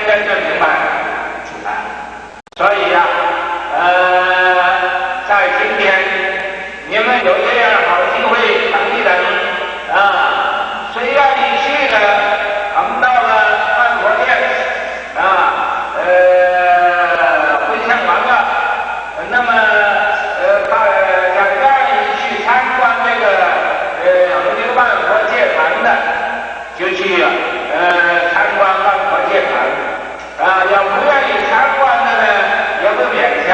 真正明白。所以呀，在今天你们有这样好机会，等一等啊，谁愿意去的，我们到了万佛殿啊，回向完了，那么假如愿意去参观这个万佛戒坛的，就去参观万佛戒坛啊，要不愿意参观的呢，也不勉强，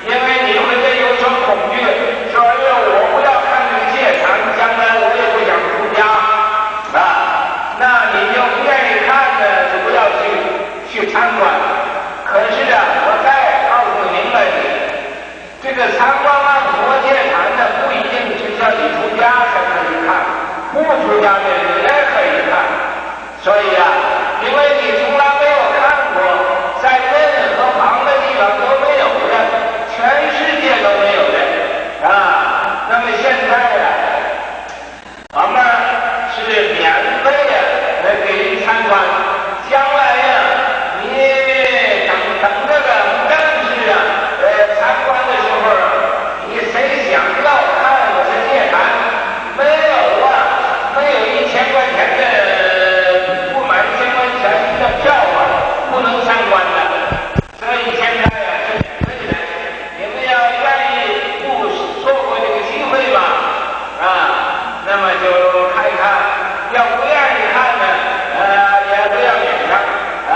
因为你会对有所恐惧，说哎呦，我不要看这个戒坛，将来我也不想出家啊，那你就不愿意看呢，就不要去参观。可是啊，我再告诉您们，这个参观万佛戒坛呢，不一定是叫你出家才可以看，不出家的也可以看。所以啊，因为你从来没有看过，在任何旁的地方都没有的，全世界都没有的啊。那么现在呀，我们是免费的来给您参观，将来呀，你等这个正式啊参观的时候，你谁想要看我的戒坛，没有啊，没有1000块钱的，不买1000块钱的票啊，不能参观的。所以现在呀是免费的，你们要愿意不错过这个机会吧，啊，那么就看一看；要不愿意看呢，也不要勉强啊。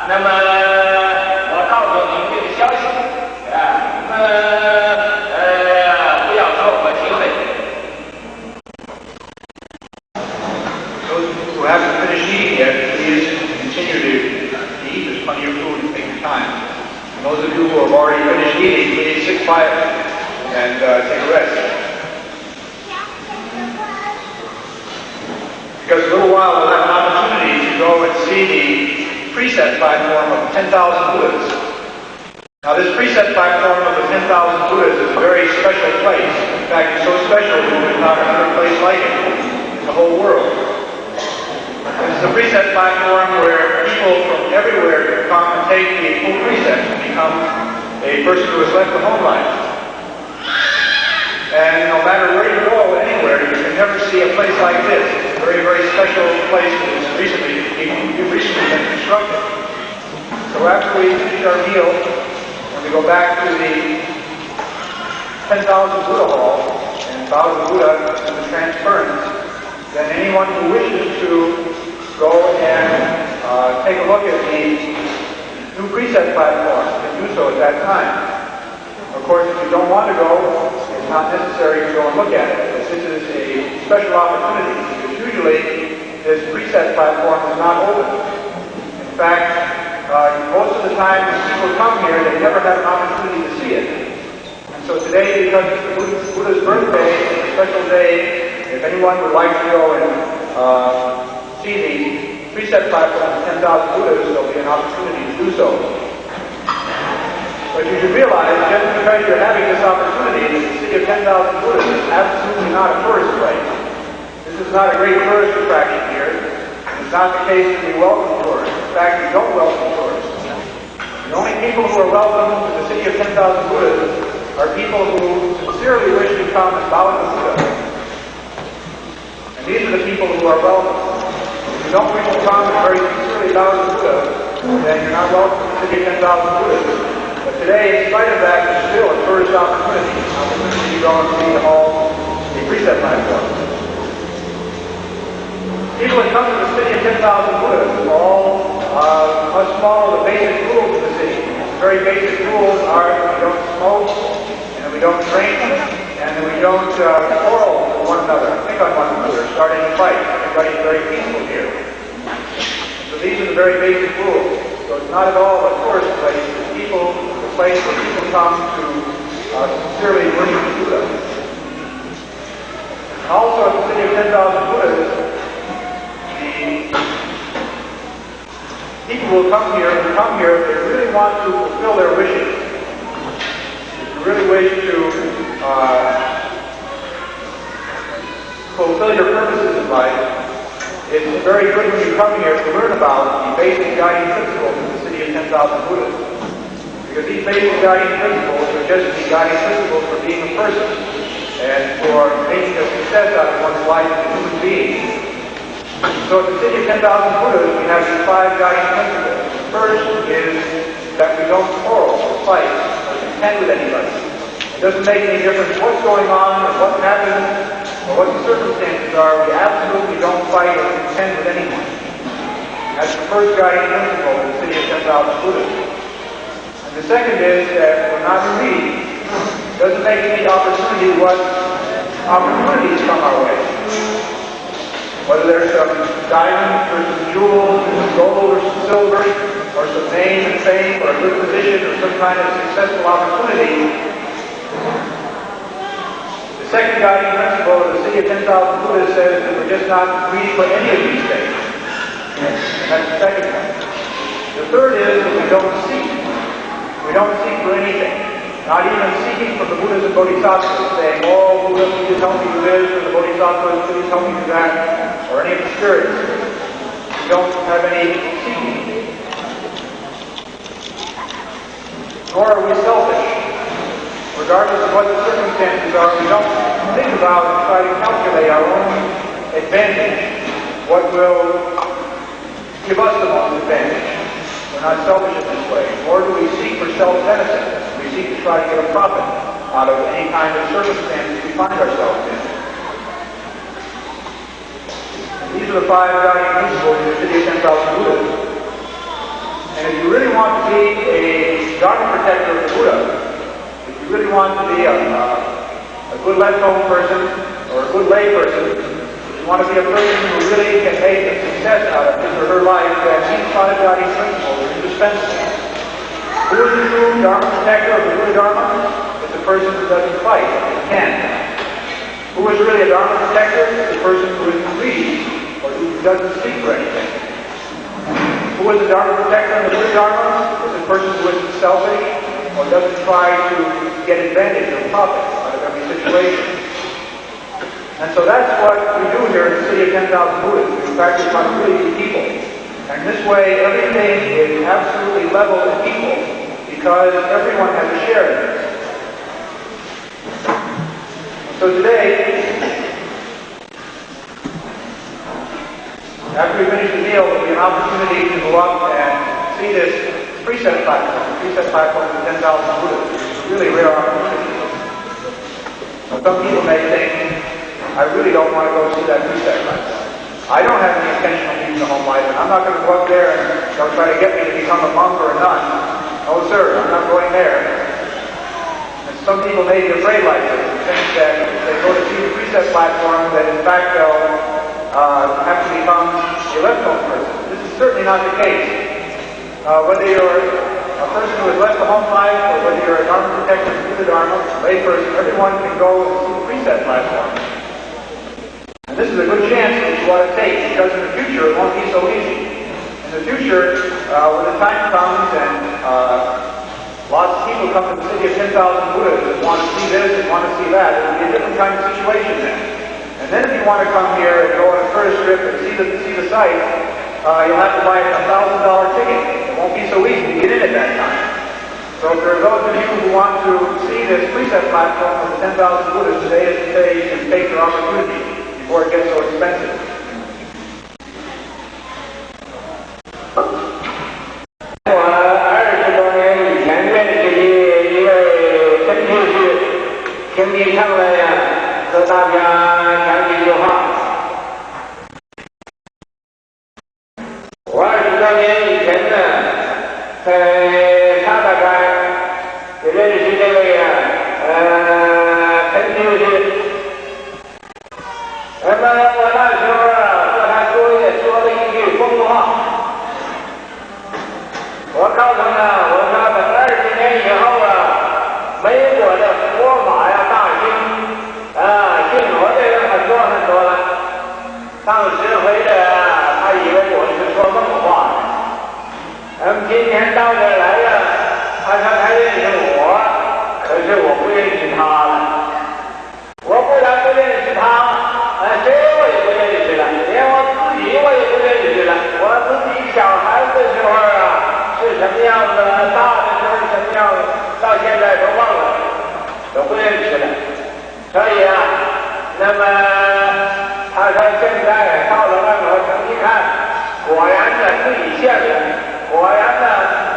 那么我告诉你这个消息啊，不要错过机会。Those who haven't finished eating yet, please continue to eat. There's plenty of food and take your time. And those of you who have already finished eating, please sit quietly and take a rest. Because in a little while we'll have an opportunity to go and see the preset platform of 10,000 Buddhas. Now this preset platform of the 10,000 Buddhas is a very special place. In fact, it's so special that there's not another place like it in the whole world. This is a preset platform where people from everywhere can come and take the full preset and become a person who has left the home life. And no matter where you go, anywhere, you can never see a place like this. It's a very, very special place that has recently been constructed. So after we finish our meal, when we go back to the 10,000 Buddha Hall and bow to Buddha in the transference, then anyone who wishes to go and take a look at the new preset platform can do so at that time. Of course, if you don't want to go, it's not necessary to go and look at it, because this is a special opportunity, because usually this preset platform is not open. In fact, most of the time when people come here, they never have an opportunity to see it. And so today, because it's Buddha's birthday, it's a special day. If anyone would like to go and see the preset platform of 10,000 Buddhas, there'll be an opportunity to do so. But you should realize, just because you're having this opportunity, that the city of 10,000 Buddhas is absolutely not a tourist place. This is not a great tourist attraction here. It's not the case that we welcome tourists. In fact, we don't welcome tourists. The only people who are welcome to the city of 10,000 Buddhas are people who sincerely wish to come and bow to Buddha. And these are the people who are welcome. If you don't wish to come and very sincerely bow to Buddha, then you're not welcome to the city of 10,000 Buddhas. But today, in spite of that, there's still a tourist opportunity to go and see all the preset platform. People that come to the city of 10,000 Buddhas all must follow the basic rules of the city. The very basic rules are that we don't smoke, and that we don't drink, and that we don't quarrel with one another, pick on one another, start any fight. Everybody's very peaceful here. So these are the very basic rules. So it's not at all a tourist place. It's a place where people come to sincerely worship Buddha. And also at the city of 10,000 Buddhas, the people who come here, if they really want to fulfill their wishes, if you really wish to fulfill your purposes in life, It's very good when you come here to learn about the basic guiding principles of the city of 10,000 Buddhas. Because these basic guiding principles are just the guiding principles for being a person and for making a success out of one's life as a human being. So at the city of 10,000 Buddhas, we have these 5 guiding principles. The first is that we don't quarrel or fight or contend with anybody. It doesn't make any difference what's going on or what happens or what the circumstances are. We absolutely don't fight or contend with anyone. That's the first guiding principle in the city of 10,000 Buddhas. And the second is that we're not greedy. It doesn't make any opportunity what opportunities come our way. Whether there's some diamonds or some jewels or some gold or some silver or some name and fame or a good position or some kind of successful opportunity. The second guiding principle of the city of 10,000 Buddhas says that we're just not greedy for any of these things. And that's the second one. The third is that we don't seek. We don't seek for anything. Not even seeking from the Buddhas and Bodhisattvas, saying, oh, Buddha, please help me do this, or the Bodhisattvas, please help me do that, or any of the spirits. We don't have any seeking. Nor are we selfish. Regardless of what the circumstances are, we don't think about and try to calculate our own advantage, what will give us the most advantage. We're not selfish in this way. Nor do we seek for self-benefit. We seek to try to get a profit out of any kind of circumstances we find ourselves in. And these are the 5 guiding principles of the city of 10,000 Buddhas. And if you really want to be a dharma protector of the Buddha, if you really want to be a good left-home person or a good lay person, if you want to be a person who really can make a success out of his or her life, then these 5 guiding principles are indispensable. Who is the true dharma protector of the Buddha Dharma? It's a person who doesn't fight, who can. Who is really a dharma protector? It's a person who isn't greedy or who doesn't seek for anything. Who is the dharma protector in the Buddha Dharma? It's a person who isn't selfish or doesn't try to get advantage or profit out of every situation. And so that's what we do here in the city of 10,000 Buddhas. We practice on really good people. And this way, everything is absolutely level and equal because everyone has a share in this. So today, after we finish the meal, there will be an opportunity to go up and see this preset platform. The preset platform of 10,000 Buddhas. It's a really rare opportunity. Now, some people may think, I really don't want to go see that preset platform. I don't have any intention of leaving the home life, and I'm not going to go up there and they'll try to get me to become a monk or a nun. No, sir, I'm not going there. And some people may be afraid like this and think that if they go to see the preset platform, that in fact they'll have to become a left-home person. This is certainly not the case. Whether you're a person who has left the home life, or whether you're a dharma protector through the dharma, a lay person, everyone can go and see the preset platform. And this is a good chance that you ought to take, because in the future it won't be so easy. In the future, when the time comes and lots of people come to the city of 10,000 Buddhas and want to see this and want to see that, it will be a different kind of situation then. And then if you want to come here and go on a tourist trip and see the site, you'll have to buy a $1,000 ticket. It won't be so easy to get in at that time. So if there are those of you who want to see this preset platform of the 10,000 Buddhas, today is the day you can take your opportunity before it gets so expensive.今天到这儿来在都忘了，都不认识了。所以啊，那么他说现在到了万佛城一看，果然呢自己现了，果然呢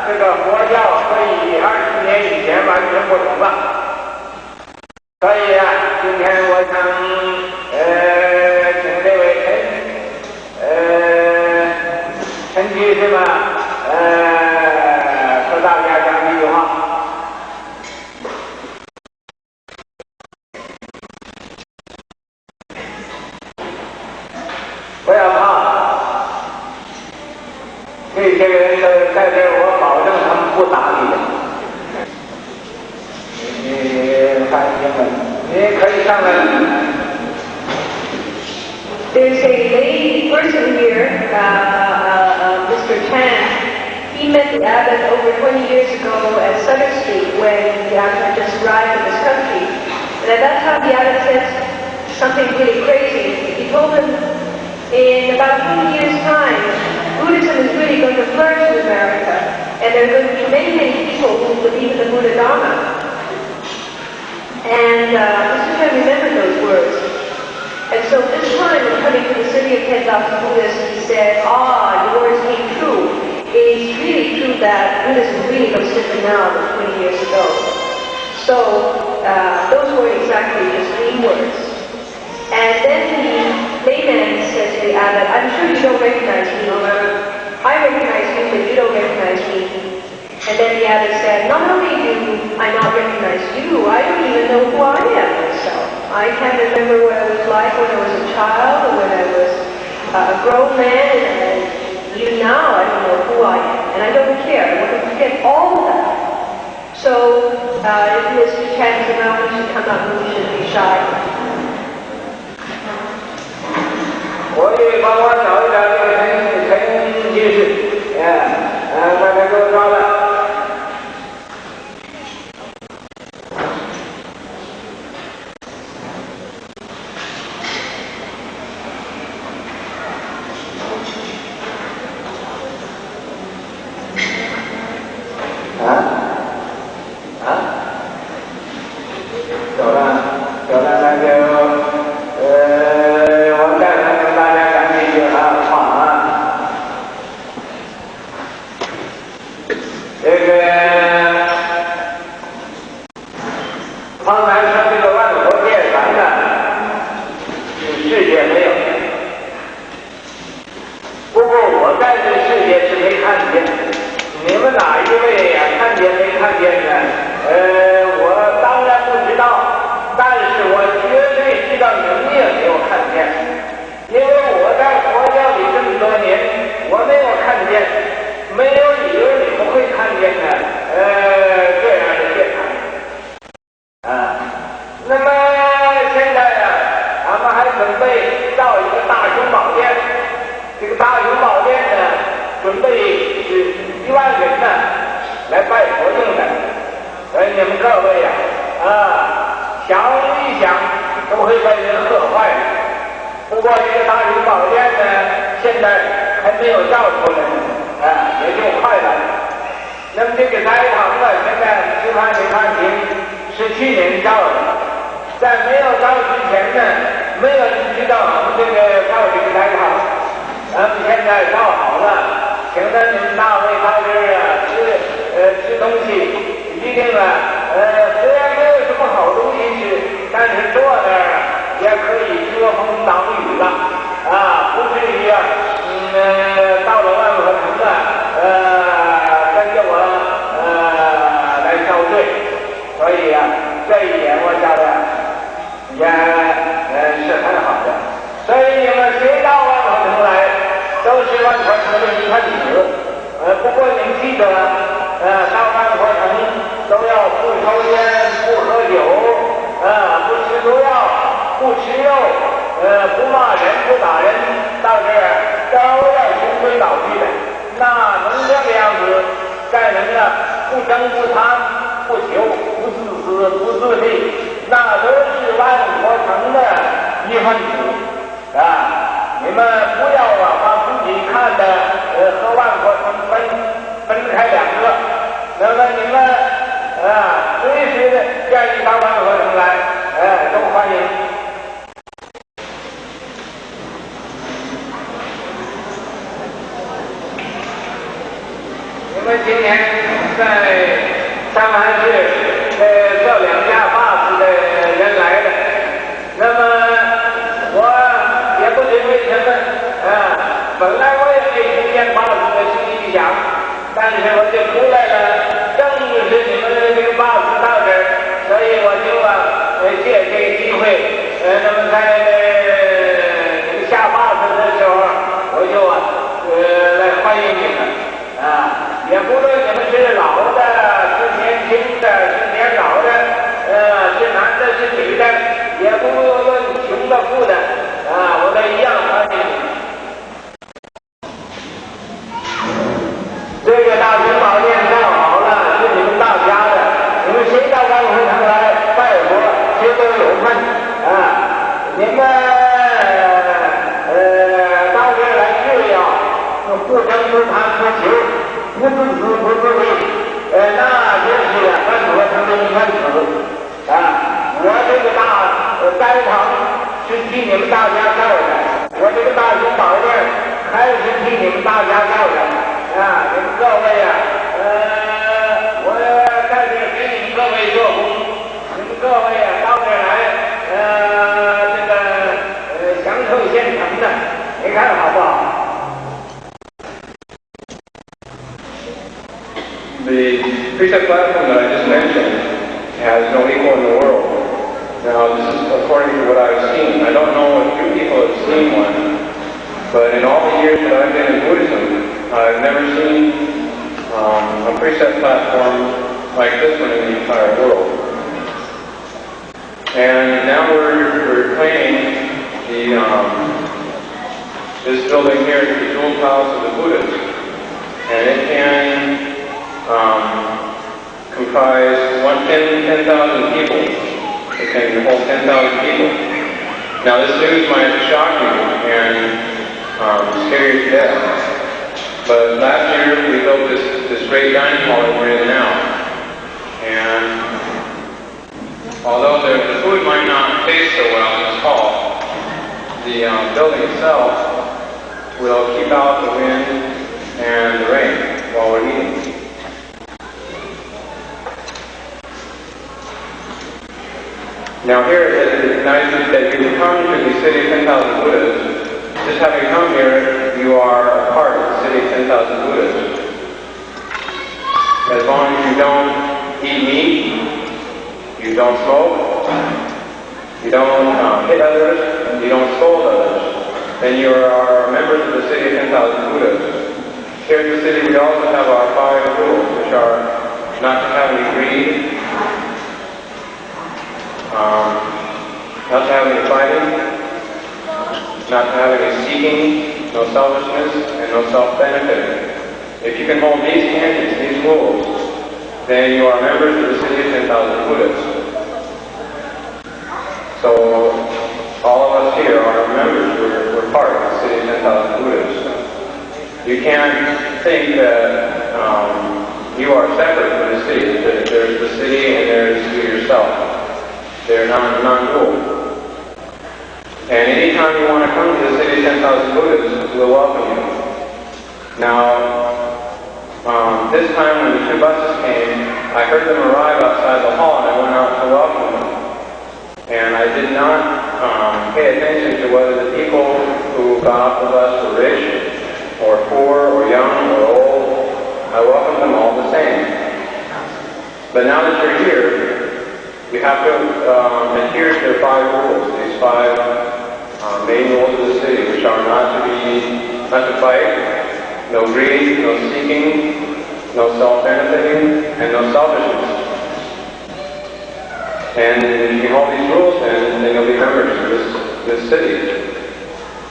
这个佛教和以20年以前完全不同了。所以啊，今天我想请这位陈居士们和大家讲几句话。不要怕，这些人在这儿，我保证他们不打你的。你放心吧，你可以上来。There's a lay person here, Mr. Chan. He met the abbot over 20 years ago at Sutter Street when the abbot had just arrived in this country. And at that time the abbot said something really crazy. He told him, in about 20 years' time, Buddhism is really going to flourish in America, and there are going to be many, many people who believe in the Buddha Dharma. And Mr. Chan remembered those words. And so this time, when coming to the city of 10,000 Buddhists, he said, your words came true. It's really true that Buddhism really looks different now than 20 years ago. So those were exactly his main words. And then the layman said to the abbot, I'm sure you don't recognize me. I recognize you, but you don't recognize me. And then the abbot said, not only do I not recognize you, I don't even know who I am myself. I can't remember what I was like when I was a child or when I was a grown man, and even now I don't know who I am. And I don't care. I want to forget all of that. So if Mr. Chan is around, we should come up and we shouldn't be shy. 我也帮我找一找这个陈居士，把他给我抓了。随我们今年在上海市这2家法师的人来了，那么我也不知为什么本来我也没听见法师的声响，但是我就出来了，正是你们的这个法师到这儿，所以我就借这个机会，那么在这个下法师的时候，我就来欢迎你们也不论你们是老的，是年轻的，是年老的，是男的，是女的，也不论穷的富的，我都一样欢迎你们。这个大雄宝殿造好了，是你们大家的，你们谁到安徽城来拜佛，谁都有份你们到这儿来治疗，不争不贪不求，不自私不自利，那真是翻佛成真翻死我这个大斋堂是替你们大家造的，我这个大雄宝殿还是替你们大家造的你们各位我在这给你们各位做工，你们各位到这儿来这个享受现成的，你看好不好？The precept platform that I just mentioned has no equal in the world. Now, this is according to what I've seen. I don't know if you people have seen one, but in all the years that I've been in Buddhism, I've never seen a precept platform like this one in the entire world. And now we're claiming this building here is the Jewel Palace of the Buddhas, and it can comprise 10,000 people. It can hold 10,000 people. Now this news might shock you and scare you to death. But last year we built this great dining hall that we're in now. And although the food might not taste so well in this hall, the building itself will keep out the wind and the rain while we're eating. Now here it's nice that you come to the city of 10,000 Buddhas. Just having come here, you are a part of the city of 10,000 Buddhas. As long as you don't eat meat, you don't smoke, you don't hit others, and you don't scold others, then you are members of the city of 10,000 Buddhas. Here in the city we also have our 5 rules, which are not to have any greed, not to have any fighting, not to have any seeking, no selfishness, and no self-benefiting. If you can hold these canons, these rules, then you are members of the city of 10,000 Buddhas. So all of us here are members, we're part of the city of 10,000 Buddhas. You can't think that you are separate from the city. There's the city and there's you yourself. They're non-dual. And anytime you want to come to the city of 10,000 Buddhas, we'll welcome you. Now, this time when the 2 buses came, I heard them arrive outside the hall and I went out to welcome them. And I did not pay attention to whether the people who got off the bus were rich, or poor, or young, or old. I welcomed them all the same. But now that you're here, you have to adhere to the 5 rules, these 5 main rules of the city, which are not to fight, no greed, no seeking, no self-benefiting, and no selfishness. And if you hold these rules, then you'll be members of this city.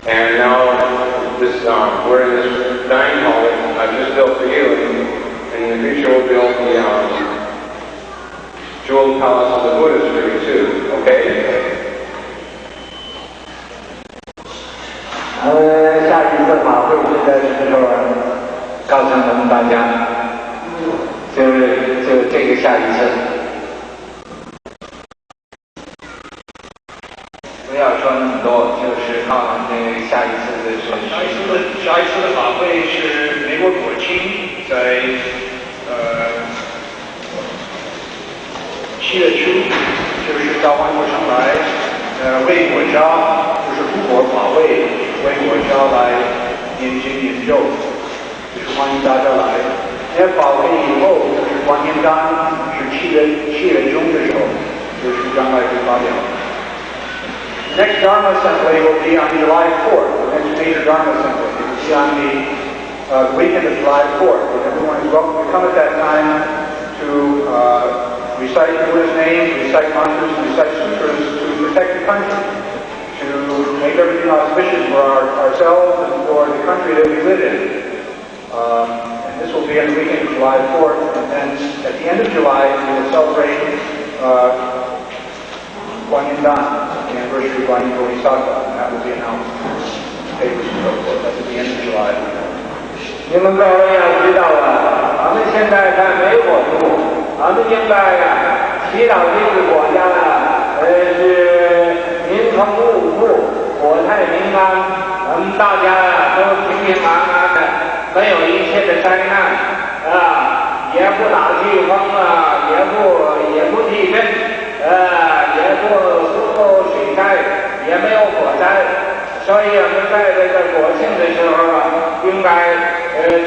And now we're in this dining hall that I've just built for you, and in the future we'll build the Jewel Palace of the Buddhas for you too. Okay? 下一次法会的时候，告诉咱们大家，就这个下一次，不要说那么多，就是告诉那个下一次的是。下一次的法会是美国国庆在7月初，就是召唤过上来，为国家，就是出国保卫，为国家来念经研究，就是欢迎大家来。保卫以后，就是观念单是7月中的时候，就是将来会发表。Next Dharma Assembly will be on July 4th. The next major Dharma Assembly will be on the weekend of July 4th. And everyone is welcome to come at that time to recite Buddha's names, recite mantras, and recite sutras to protect the country, to make everything auspicious for ourselves and for the country that we live in. And this will be on the weekend of July 4th, and then at the end of July we will celebrate Guan Yin Dan, the anniversary of Guan Yin Bodhisattva, and that will be announced in papers and so forth. That's at the end of July. 你们各位要知道啊，俺们现在在美国住，俺们应该呀，祈祷这个国家呢，是民风物富，国泰民安，我们大家呀都平平安安的，没有一切的灾难啊，也不打飓风啊，也不地震，也不水灾，也没有火灾。所以我们在这个国庆的时候啊，应该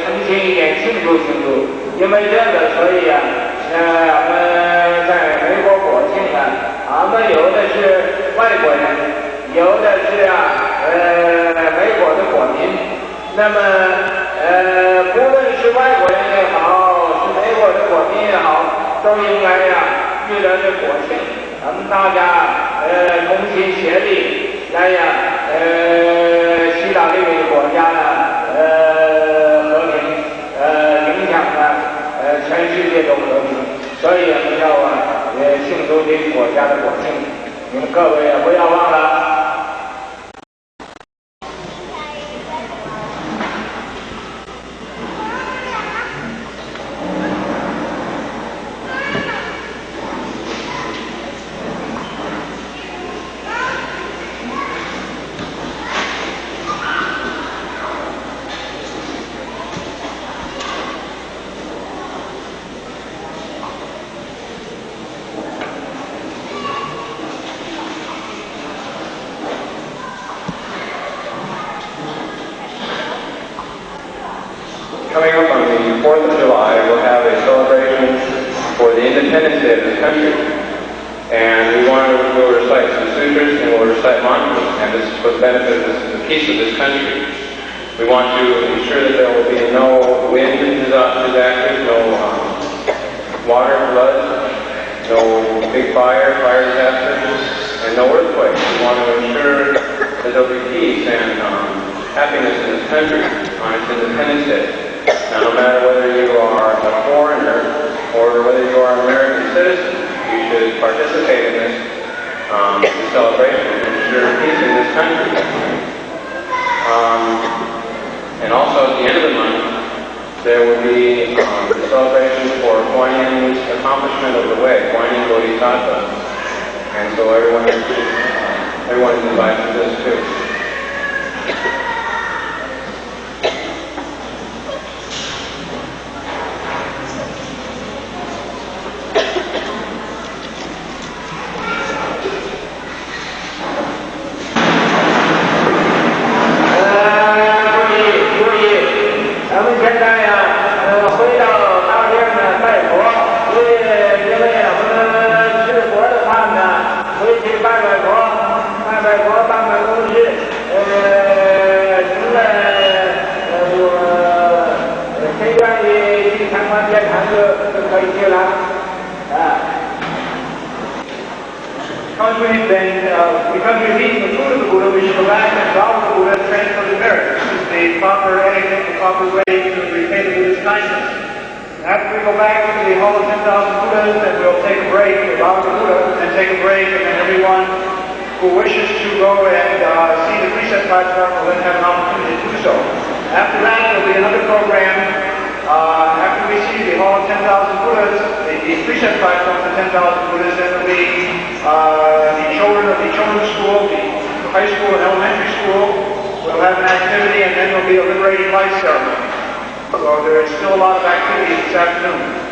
诚心一点庆祝庆祝，因为这个，所以啊，我们在美国国庆啊，俺们有的是外国人，有的是美国的国民，那么不论是外国人也好，是美国的国民也好，都应该遇到这国庆，咱们大家同心协力。来呀，祈祷这个国家呢，和平，影响呢，全世界都和平，所以我们要庆祝这个国家的国庆，你们各位不要忘了。Coming up on the 4th of July, we'll have a celebration for the Independence Day of this country. And we want to recite some sutras and we'll recite mantras, and this is for the benefit of the peace of this country. We want to ensure that there will be no wind disasters, no water floods, no big fire disasters, and no earthquakes. We want to ensure that there will be peace and happiness in this country on its Independence Day. Now, no matter whether you are a foreigner or whether you are an American citizen, you should participate in this celebration and ensure peace in this country. And also, at the end of the month, there will be the celebration for Guan Yin's accomplishment of the way, Guan Yin Bodhisattva. And so everyone is invited to this too. Because we've eaten the food of the Buddha, we should go back and bow the Buddha and transfer the merit. This is the proper etiquette, the proper way to repay the Buddha's kindness. After we go back to the Hall of 10,000 Buddhas, then we'll take a break, we'll bow the Buddha, and take a break, and then everyone who wishes to go and see the preset platform will then have an opportunity to do so. After that, there will be another program. After we see the Hall of 10,000 Buddhas, the preset platform for 10,000 Buddhas, then there will be the children of the children's school, the high school and elementary school will have an activity, and then there will be a liberating light ceremony. So there is still a lot of activity this afternoon.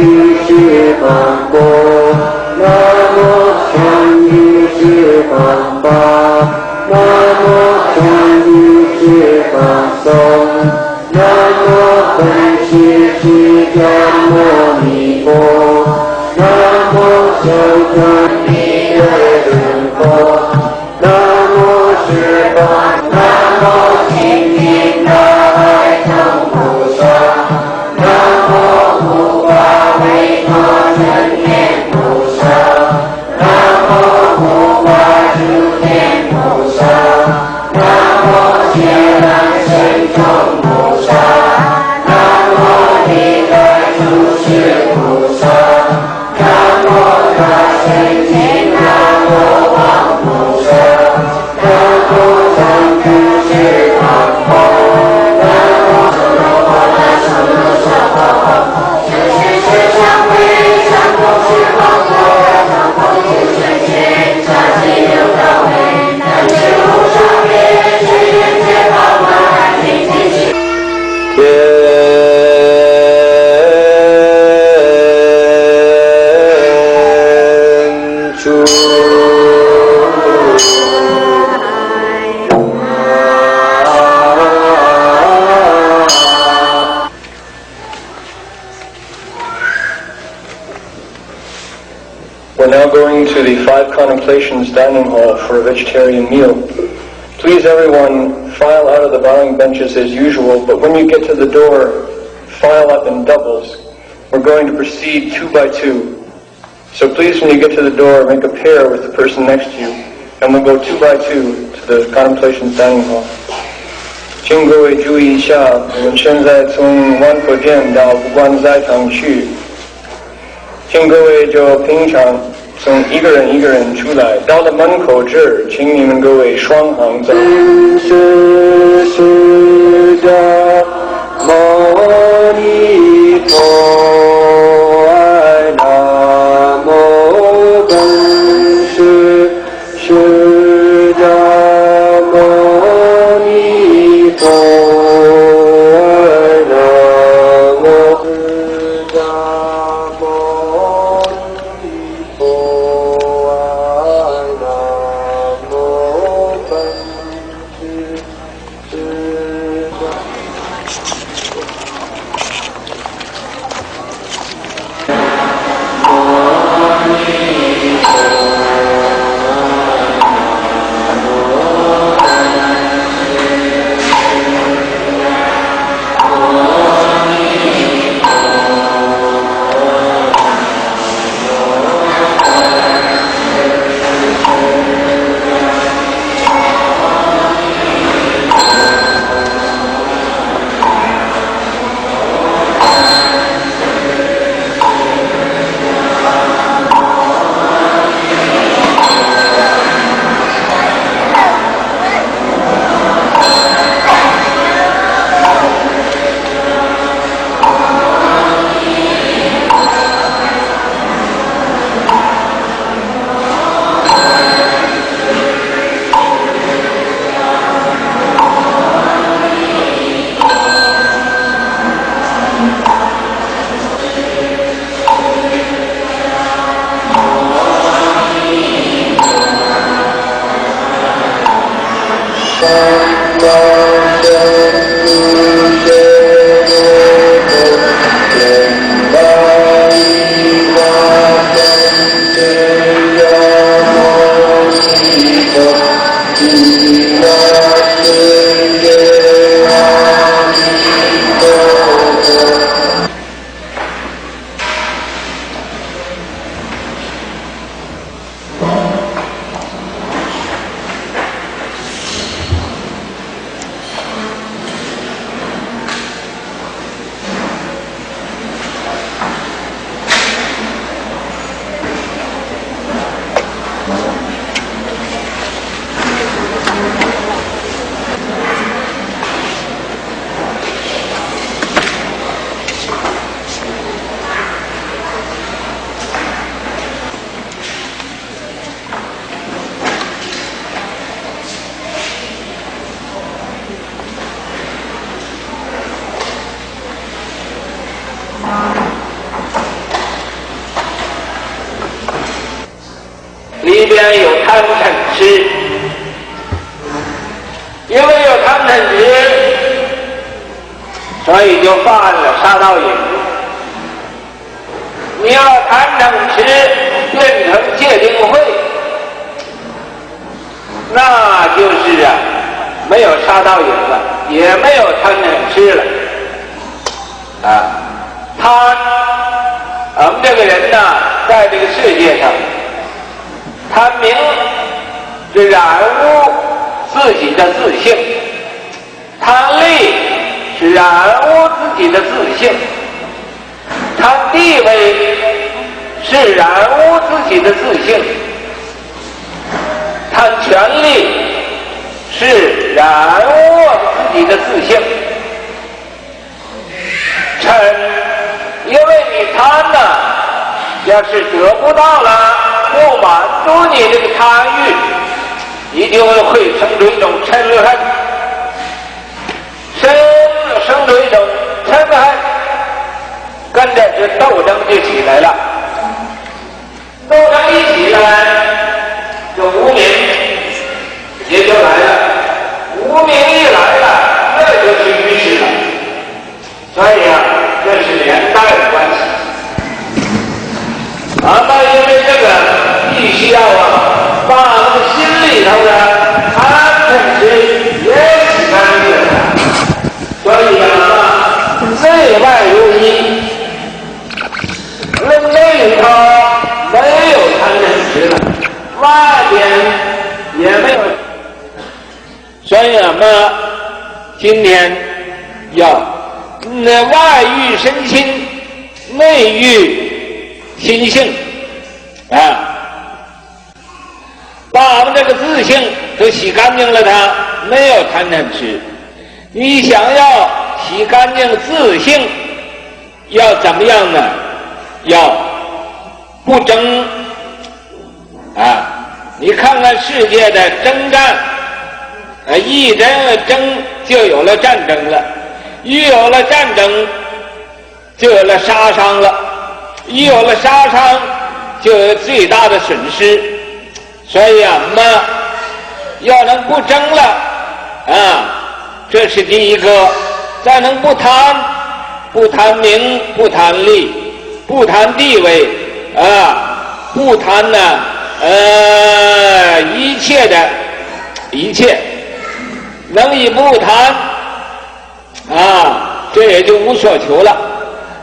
于是广播，南无善于是广发，南无善于是广颂，南无本师释迦牟尼佛，南无修真弥勒尊佛，南无十方，南无清净大爱众菩萨，南无护法维陀真言菩萨，南无护法诸天菩萨，南无解难神众菩萨，南无历代诸世菩萨，南无大圣经南无王菩萨，南无三诸世广佛，南无诸罗波罗僧罗娑婆，就是世上为三公是广佛，三公是圣贤，刹其六道位，南无无上别誓愿解法门，听经行。We're now going to the 5 Contemplations dining hall for a vegetarian meal. Please everyone file out of the bowing benches as usual, but when you get to the door, file up in doubles. We're going to proceed 2 by 2. So please when you get to the door, make a pair with the person next to you, and we'll go 2 by 2 to the Contemplations dining hall. 请各位注意一下，我们现在从万佛殿到不观斋堂去，请各位就平常从一个人一个人出来，到了门口这儿，请你们各位双行走。是释迦牟尼佛，南无本师释迦牟尼佛，南无释迦牟尼佛，南无本师释迦。里边有贪嗔痴，因为有贪嗔痴，所以就犯了杀盗淫。你要贪嗔痴变成戒定慧，那就是没有杀盗淫了，也没有贪嗔痴了。我们这个人呢，在这个世界上，贪名是染污自己的自性，贪利是染污自己的自性，贪地位是染污自己的自性，贪权力是染污自己的自性。嗔，因为你贪呢，要是得不到了，不满足你这个贪欲，你就会生出一种嗔恨，生出一种嗔恨，跟着这斗争就起来了。斗争一起来，这无明也就来了，无明一来了，那就是愚痴了。所以这是连带的关系。那因为这个必须要把我们心里头的贪嗔痴也洗干净了。所以内外如一，内里头没有贪嗔痴了，外边也没有。所以我们今天要外欲身心，内欲心性把我们这个自性都洗干净了，它没有贪嗔痴。你想要洗干净自性，要怎么样呢？要不争你看看世界的征战，一争就有了战争了，一有了战争就有了杀伤了，一有了杀伤就有最大的损失。所以我们要能不争了这是第一个。再能不贪名，不贪利，不贪地位不贪一切的一切，能以不贪这也就无所求了。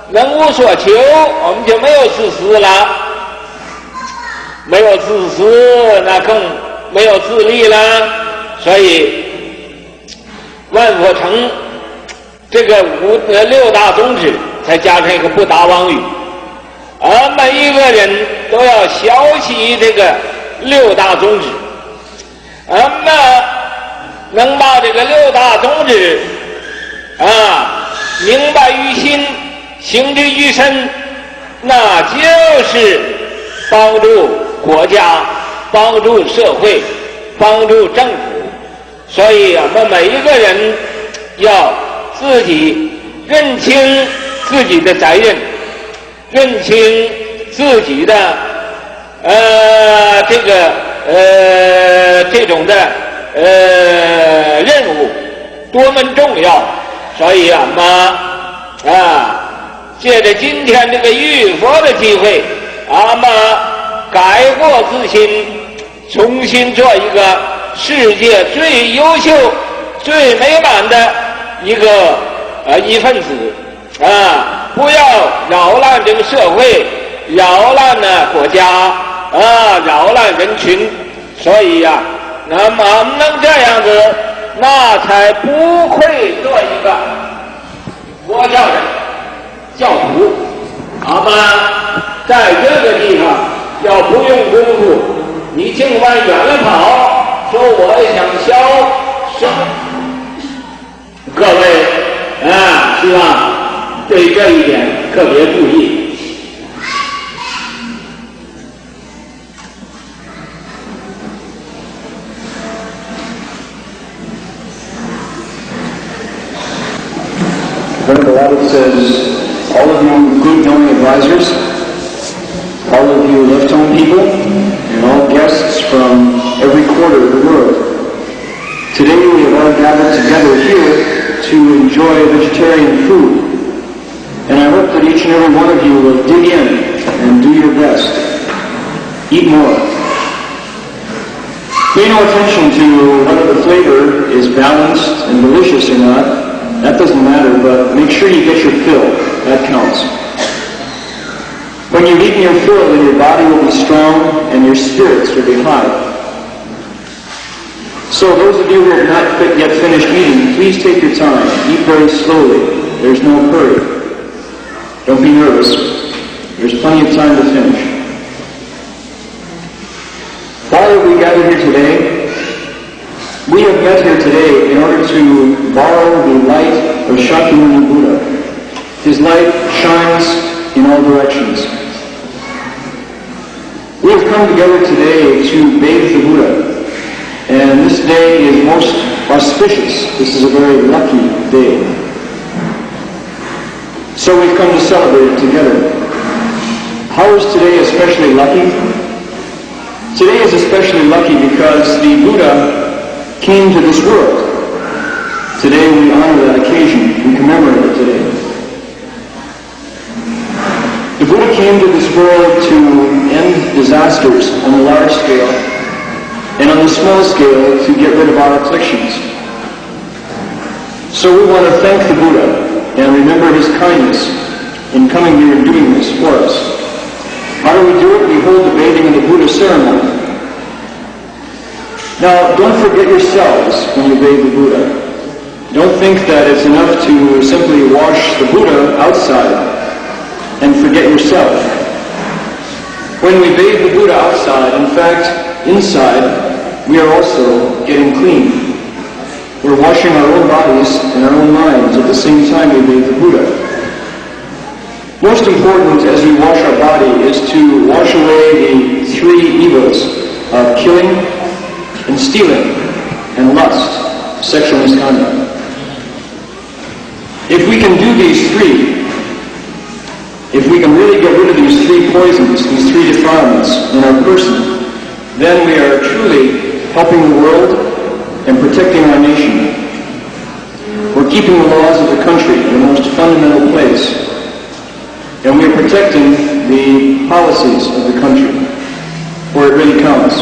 能无所求，我们就没有自私了，没有自私，那更没有自利了。所以万佛成这个六大宗旨，再加上一个不达妄语，每一个人都要晓起这个六大宗旨。能把这个六大宗旨明白于心，行之于身，那就是帮助国家，帮助社会，帮助政府。所以我们每一个人要自己认清自己的责任，认清自己的这种的任务多么重要。所以我们借着今天这个浴佛的机会，我们改过自新，重新做一个世界最优秀、最美满的一份子不要扰乱这个社会，扰乱国家扰乱人群。所以那么我们能这样子，那才不会做一个佛教人教徒。好吗？在这个地方要不用功夫，你尽管远了跑，说我想消生，各位希望对这一点特别注意。Very beloved says, all of you good knowing advisors, all of you left-tone people, and all guests to enjoy vegetarian food. And I hope that each and every one of you will dig in and do your best. Eat more. Pay no attention to whether the flavor is balanced and delicious or not. That doesn't matter, but make sure you get your fill. That counts. When you've eaten your fill, then your body will be strong and your spirits will be high. So those of you who have not yet finished eating, please take your time. Eat very slowly. There's no hurry. Don't be nervous. There's plenty of time to finish. Why have we gathered here today? We have met here today in order to borrow the light of Shakyamuni Buddha. His light shines in all directions. We have come together today to bathe the Buddha. And this day is most auspicious. This is a very lucky day. So we've come to celebrate it together. How is today especially lucky? Today is especially lucky because the Buddha came to this world. Today we honor that occasion. We commemorate it today. The Buddha came to this world to end disasters on the large scale, and on the small scale to get rid of our afflictions. So we want to thank the Buddha and remember his kindness in coming here and doing this for us. How do we do it? We hold the bathing of the Buddha ceremony. Now, don't forget yourselves when you bathe the Buddha. Don't think that it's enough to simply wash the Buddha outside and forget yourself. When we bathe the Buddha outside, in fact, inside, we are also getting clean. We're washing our own bodies and our own minds at the same time we bathe the Buddha. Most important as we wash our body is to wash away the three evils of killing and stealing and lust, sexual misconduct. If we can do these three, if we can really get rid of these three poisons, these three defilements in our person, then we are truly helping the world and protecting our nation. We're keeping the laws of the country in the most fundamental place. And we are protecting the policies of the country, where it really counts.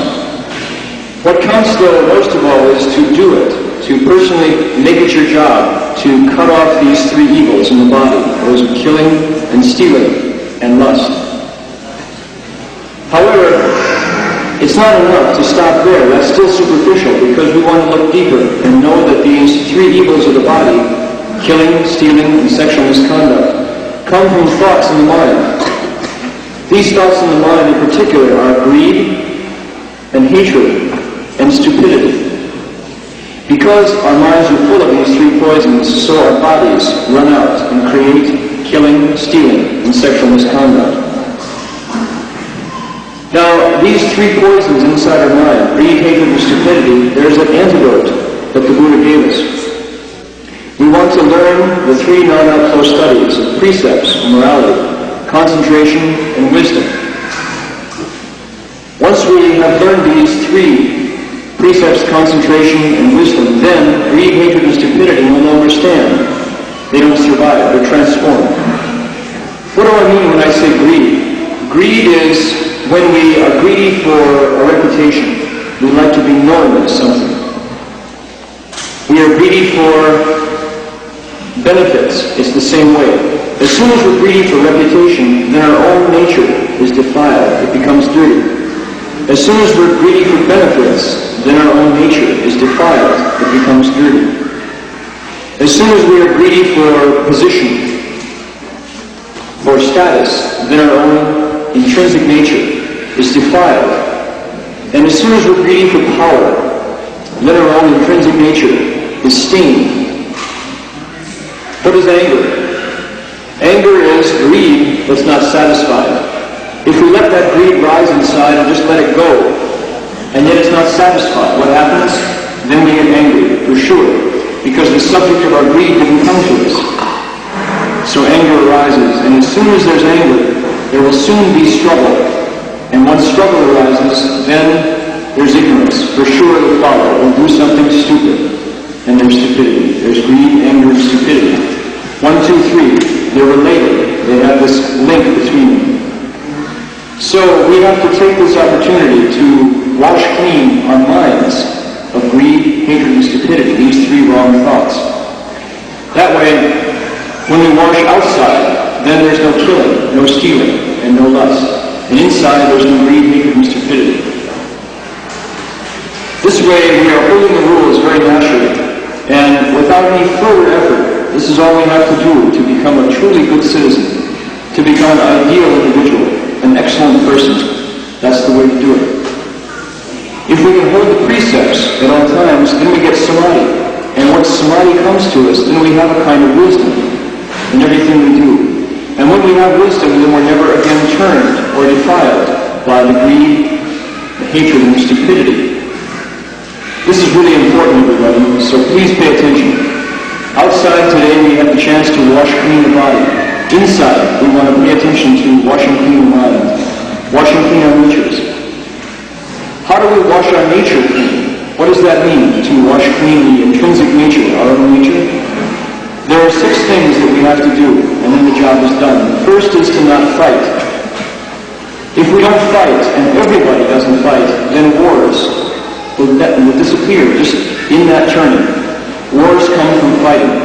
What counts, though, most of all, is to do it, to personally make it your job to cut off these three evils in the body, those of killing and stealing and lust. However, it's not enough to stop there. That's still superficial, because we want to look deeper and know that these three evils of the body, killing, stealing, and sexual misconduct, come from thoughts in the mind. These thoughts in the mind in particular are greed and hatred and stupidity. Because our minds are full of these three poisons, so our bodies run out and create killing, stealing, and sexual misconduct. Now, these three poisons inside our mind, greed, hatred, and stupidity, there's an antidote that the Buddha gave us. We want to learn the three non-outflow studies of precepts, morality, concentration, and wisdom. Once we have learned these three precepts, concentration, and wisdom, then greed, hatred, and stupidity no longer stand. They don't survive. They're transformed. What do I mean when I say greed? Greed is when we are greedy for a reputation. We like to be known as something. We are greedy for benefits. It's the same way. As soon as we're greedy for reputation, then our own nature is defiled. It becomes dirty. As soon as we're greedy for benefits, then our own nature is defiled. It becomes dirty. As soon as we are greedy for position, for status, then our own intrinsic nature is defiled. And as soon as we're greedy for power, then our own intrinsic nature is stained. What is anger? Anger is greed that's not satisfied. If we let that greed rise inside and just let it go, and yet it's not satisfied, what happens? Then we get angry, for sure, because the subject of our greed didn't come to us. So anger arises, and as soon as there's anger, there will soon be struggle. And once struggle arises, then there's ignorance. For sure it'll follow. We'll do something stupid. and there's stupidity. There's greed, anger, and stupidity. 1, 2, 3. They're related. They have this link between them. So we have to take this opportunity to wash clean our minds of greed, hatred, and stupidity, these 3 wrong thoughts. That way, when we wash outside, then there's no killing, no stealing, and no lust. And inside, there's no greed, hatred, and stupidity. This way, we are holding the rules very naturally, and without any further effort. This is all we have to do to become a truly good citizen, to become an ideal individual, an excellent person. That's the way to do it. If we can hold the precepts at all times, then we get samadhi. And once samadhi comes to us, then we have a kind of wisdom in everything we do. And when we have wisdom, then we're never again turned or defiled by the greed, the hatred, and the stupidity. This is really important, everybody, so please pay attention. Outside today, we have the chance to wash clean the body. Inside, we want to pay attention to washing clean the mind, washing clean our natures. How do we wash our nature clean? What does that mean, to wash clean the intrinsic nature, our own nature? There are 6 things that we have to do, and then the job is done. The first is to not fight. If we don't fight, and everybody doesn't fight, then wars will disappear just in that turning. Wars come from fighting.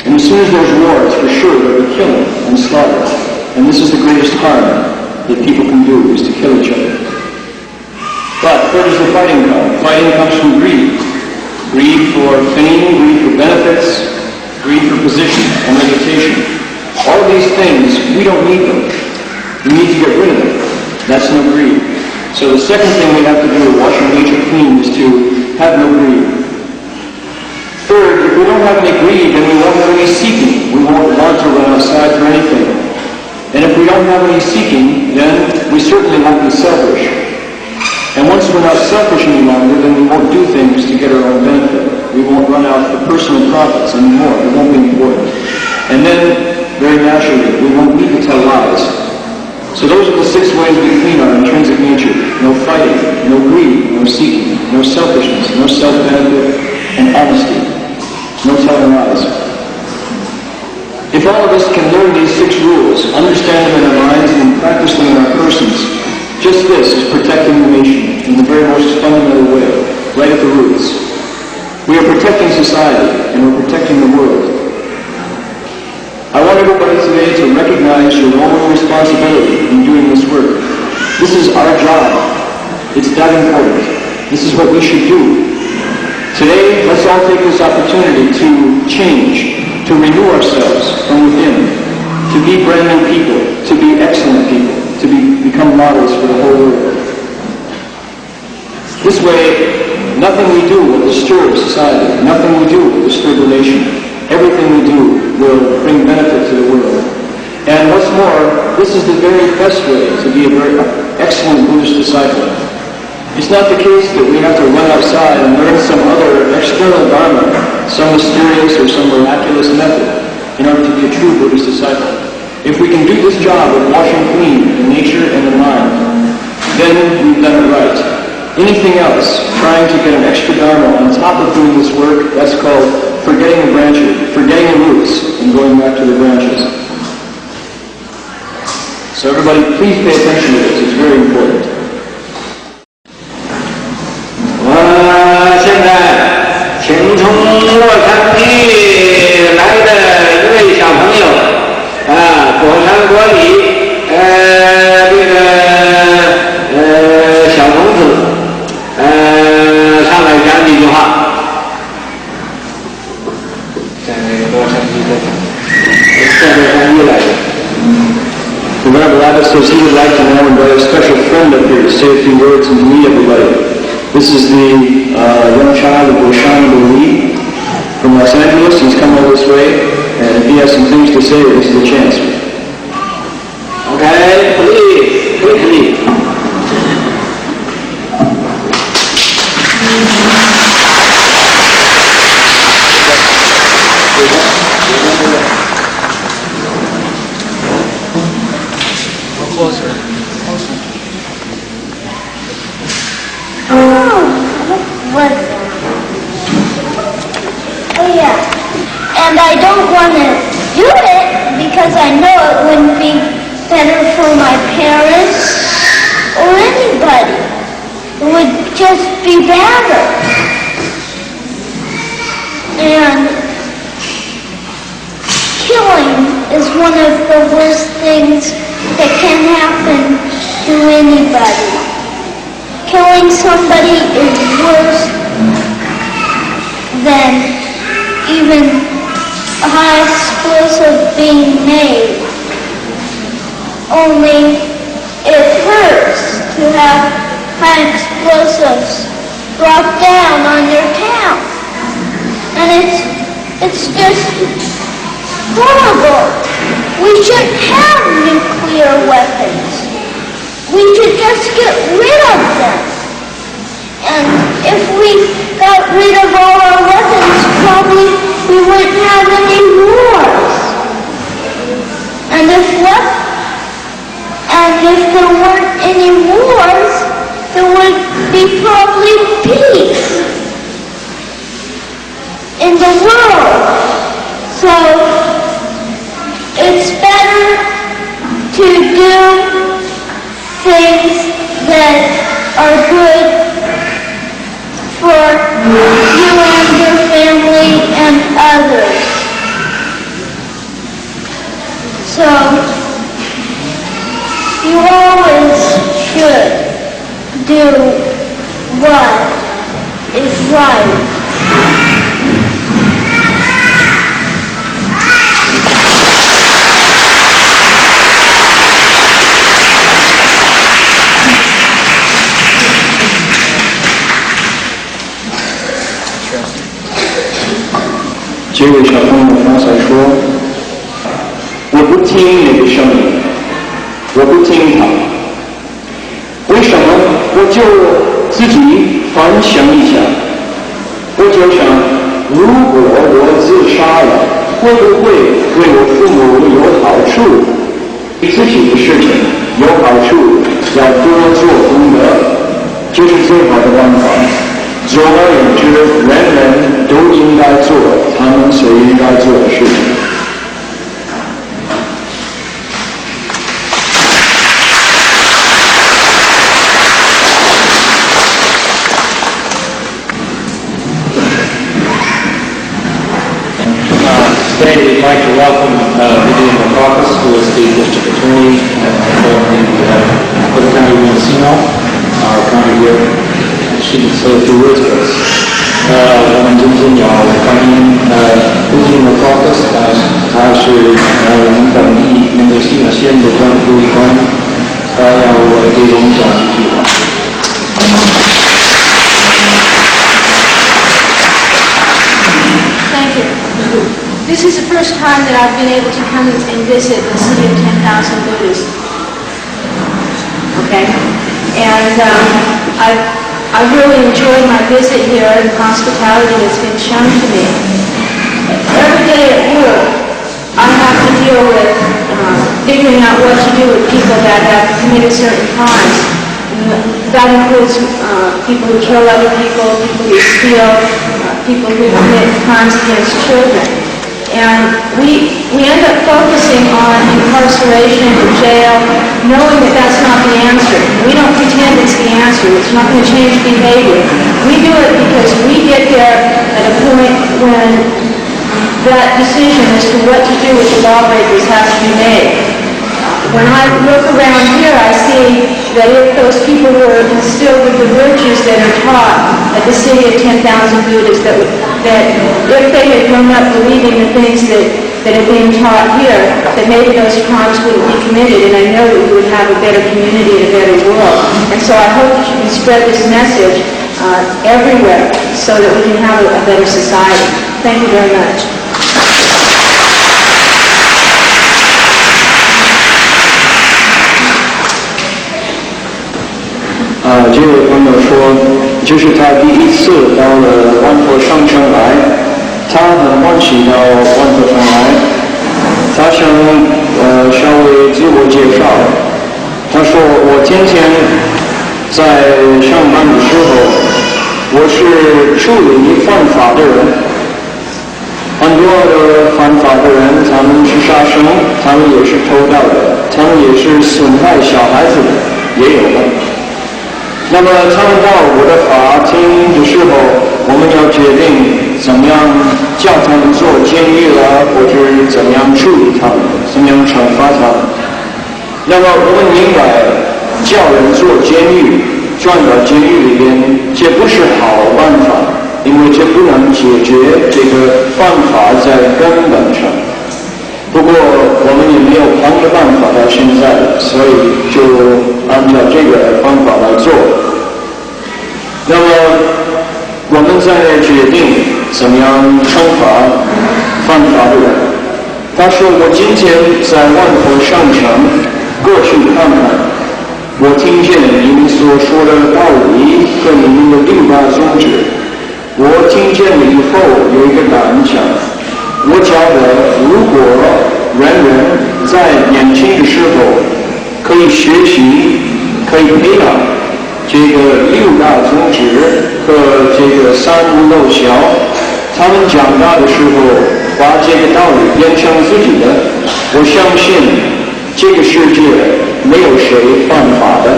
And as soon as there's wars, for sure there'll be killing and slaughter. And this is the greatest harm that people can do, is to kill each other. But where does the fighting come? Fighting comes from greed. Greed for fame, greed for benefits, greed for position and reputation. All of these things, we don't need them. We need to get rid of them. That's no greed. So the second thing we have to do to wash our nature clean is to have no greed. Third, if we don't have any greed, then we won't have any seeking. We won't want to run outside for anything. And if we don't have any seeking, then we certainly won't be selfish. And once we're not selfish any longer, then we won't do things to get our own benefit. We won't run out for personal profits anymore. It won't be important. And then, very naturally, we won't need to tell lies. So those are the 6 ways we clean our intrinsic nature. No fighting, no greed, no seeking, no selfishness, no self-benefit, and honesty. No telling lies. If all of us can learn these 6 rules, understand them in our minds, and practice them in our persons, just this is protecting the nation in the very most fundamental way, right at the roots. We are protecting society, and we're protecting the world. I want everybody today to recognize your own responsibility in doing this work. This is our job. It's that important. This is what we should do. Today, let's all take this opportunity to change, to renew ourselves from within, to be brand new people, to be excellent people, to become models for the whole world. This way, nothing we do will disturb society. Nothing we do will disturb the nation. Everything we do will bring benefit to the world. And what's more, this is the very best way to be a very excellent Buddhist disciple. It's not the case that we have to run outside and learn some other external dharma, some mysterious or some miraculous method, in order to be a true Buddhist disciple. If we can do this job of washing clean the nature and the mind, then we've done it right. Anything else, trying to get an extra dharma on top of doing this work, that's called forgetting the branches, forgetting the roots, and going back to the branches. So everybody, please pay attention to this. It's very important. 我现在请从洛杉矶来的一位小朋友，果山国里，小童子，上来讲几句话。在洛杉矶的，在洛杉矶来的。The Venerable Abbot says he would like to now invite a special friend up here to say a few words and to meet everybody. This is the young child of Roshan Louis from Los Angeles. He's come all this way, and if he has some things to say, this is the chance. Okay, please, quickly. because I know it wouldn't be better for my parents or anybody. It would just be better. And killing is one of the worst things that can happen to anybody. Killing somebody is worse than even high explosive being made. Only it hurts to have high explosives drop down on your town. And it's just horrible. We shouldn't have nuclear weapons. We should just get rid of them. And if we got rid of all our weapons, probably we wouldn't have any wars. And if there weren't any wars, there would be probably peace in the world. So it's better to do things that are good for you and your family and others. So you always should do what is right.这位小朋友刚才说，我不听那个声音，我不听他，为什么？我就自己反省一下，我就想，如果我自杀了，会不会对我父母有好处？自己的事情有好处，要多做功德，这是最好的办法。总而言之，人人都应该做他们所应该做的事情。Today we'd like to welcome Vivian Marcos, who is the district attorney for the county of Mendocino, our county here. She can say a few words for us. 我们今天要欢迎Vivian Marcos，他是我们本地Mendocino县的政府官，他要给我们讲几句话。Thank you. This is the first time that I've been able to come and visit the city of 10,000 Buddhists. Okay? And I've really enjoyed my visit here and the hospitality that's been shown to me. Every day at work, I have to deal with figuring out what to do with people that have committed certain crimes. That includes people who kill other people who steal, people who commit crimes against children. And we end up focusing on incarceration or jail, knowing that that's not the answer. We don't pretend it's the answer. It's not going to change behavior. We do it because we get there at a point when that decision as to what to do with the lawbreakers has to be made. When I look around here, I see that if those people were instilled with the virtues that are taught at the city of 10,000 Buddhists, that if they had grown up believing the things that are being taught here, that maybe those crimes wouldn't be committed, and I know that we would have a better community and a better world. And so I hope that you can spread this message everywhere so that we can have a better society. Thank you very much. 这位朋友说，这是他第一次到了万佛上城来，他很欢喜到万佛上来，他想稍微自我介绍。他说：“我今天在上班的时候，我是处理犯法的人，很多的犯法的人，他们是杀生，他们也是偷盗的，他们也是损害小孩子的，也有的。那么他们到我的法庭的时候，我们要决定怎么样叫他们做监狱啦，或者怎么样处理他们，怎么样惩罚他们。那么我们明白，叫人做监狱，转到监狱里边，这不是好办法，因为这不能解决这个犯法在根本上。不过我们也没有别的办法到现在，所以就按照这个方法来做。那么我们在决定怎么样惩罚犯法的人。他说：“我今天在万佛上城过去看看，我听见你们所说的道理和你们的六大宗旨。我听见了以后有一个感想，我觉得如果人在年轻的时候可以学习，可以培养这个六大宗旨和这个三无漏小，他们长大的时候把这个道理变成自己的，我相信这个世界没有谁犯法的，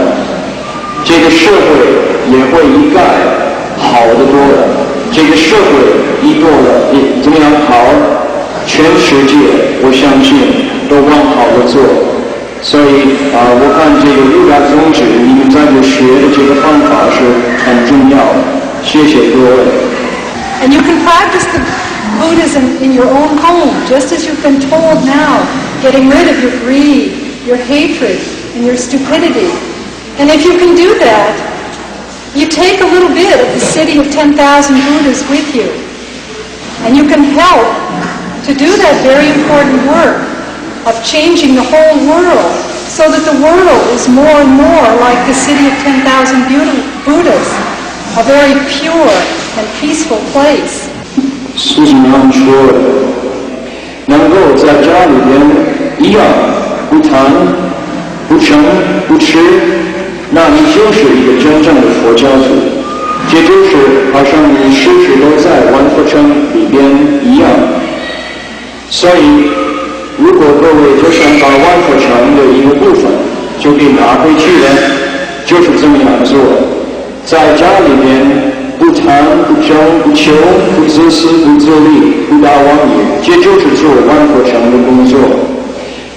这个社会也会一概好得多了。这个社会一多了，怎么样好？全世界我相信都往好的做。所以我看这个六大宗旨，你们在这学的这个方法是很重要的。谢谢各位。And you can practice the Buddhism in your own home, just as you've been told now, getting rid of your greed, your hatred, and your stupidity. And if you can do that, you take a little bit of the city of 10,000 Buddhas with you. And you can help to do that very important work of changing the whole world so that the world is more and more like the city of 10,000 Buddhas, a very pure and peaceful place. 师父们说，能够在家里边一样不谈、不嗔、不吃，那你就是一个真正的佛教徒。这就是好像你时时都在万佛城里边一样。所以，如果各位就想把万佛城的一个部分就给拿回去了，就是这么样做，在家里边不贪、不嗔、不求、不自私、不自利、不打妄语，这就是做万佛城的工作。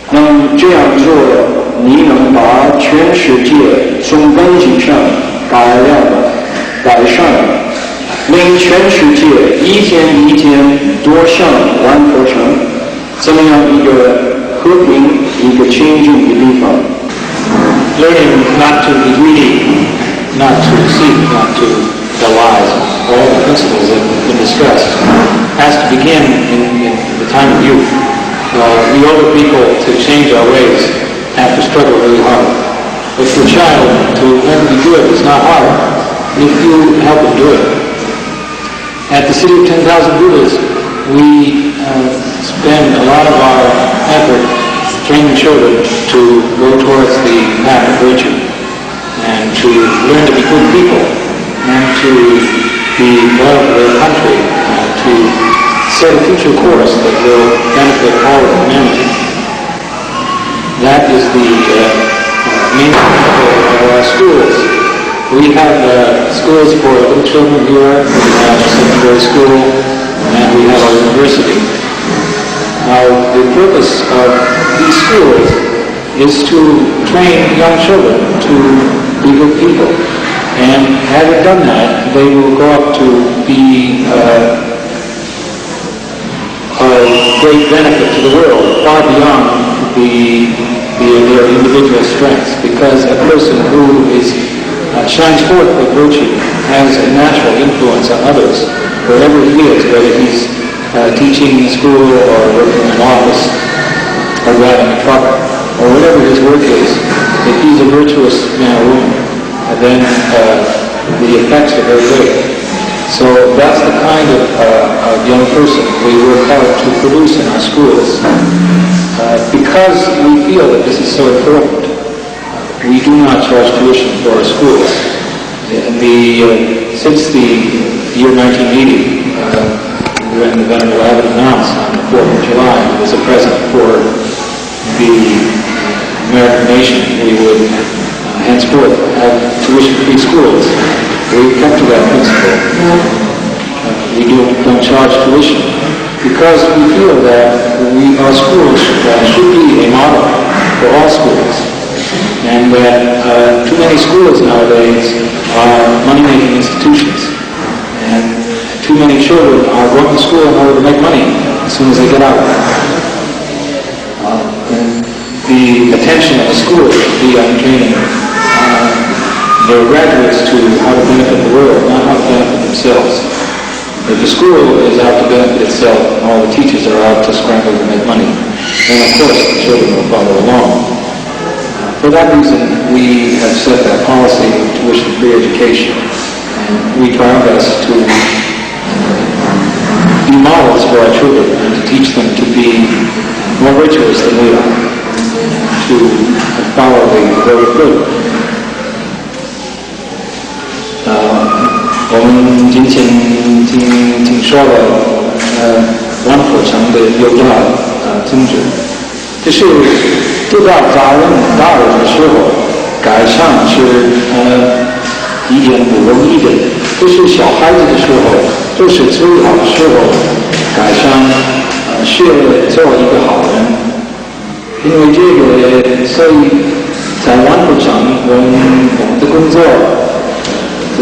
那么这样做，你能把全世界从根基上改良了、改善了，令全世界一天一天多像万佛城，这么样一个和平、一个清净的地方。Learning not to be greedy, not to seek, not to tell lies, all the principles that have been discussed, has to begin in the time of youth. We older people to change our ways have to struggle really hard. But for a child to learn to be good is not hard if you help them do it. At the City of 10,000 Buddhas, we spend a lot of our effort training children to go towards the path of virtue and to learn to be good people and to be loyal to their country and to set a future course that will benefit all of humanity. That is the main principle of our schools. We have schools for little children here, we have secondary school, and we have our university. Now, the purpose of these schools is to train young children to be good people. And having done that, they will grow up to be a great benefit to the world, far beyond their individual strengths. Because a person who shines forth with virtue has a natural influence on others, wherever he is, whether he's teaching in school or working in an office or driving a truck or whatever his work is. If he's a virtuous man or woman, then the effects are very great. So that's the kind of young person we work hard to produce in our schools. Because we feel that this is so important, we do not charge tuition for our schools. Since the year 1980, when the Venerable Abbot announced on the 4th of July as a present for the American nation, we would henceforth have tuition-free schools. We kept to that principle. We don't charge tuition because we feel that our schools should be a model for all schools, and that too many schools nowadays are money-making institutions, and too many children are going to school in order to make money as soon as they get out. And the attention of the school should be on training their graduates to how to benefit the world, not how to benefit themselves. If the school is out to benefit itself and all the teachers are out to scramble to make money, then of course the children will follow along. For that reason, we have set that policy of tuition-free education, and we try our best to be models for our children and to teach them to be more virtuous than we are, to follow the road of good. 我们今天听说了王普成的优大宗旨，就是对待大人的时候，改善是一点不容易的。就是小孩子的时候，就是最好的时候，改善学做一个好人。因为这个，所以在王普成我们的工作。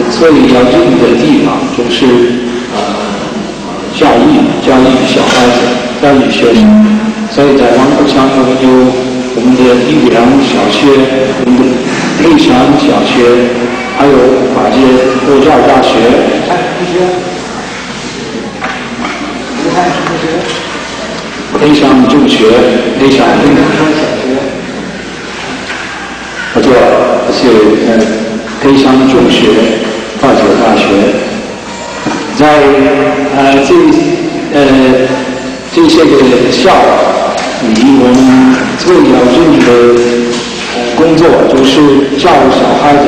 最要紧的地方就是教育小孩子，教育学生。所以在王普成我们有我们的玉良小学，我们的黑山小学，还有法界佛教大学。黑山中学，黑山小学，是黑山中学。法界大学，在这些个校里，我们最要紧的工作就是教小孩子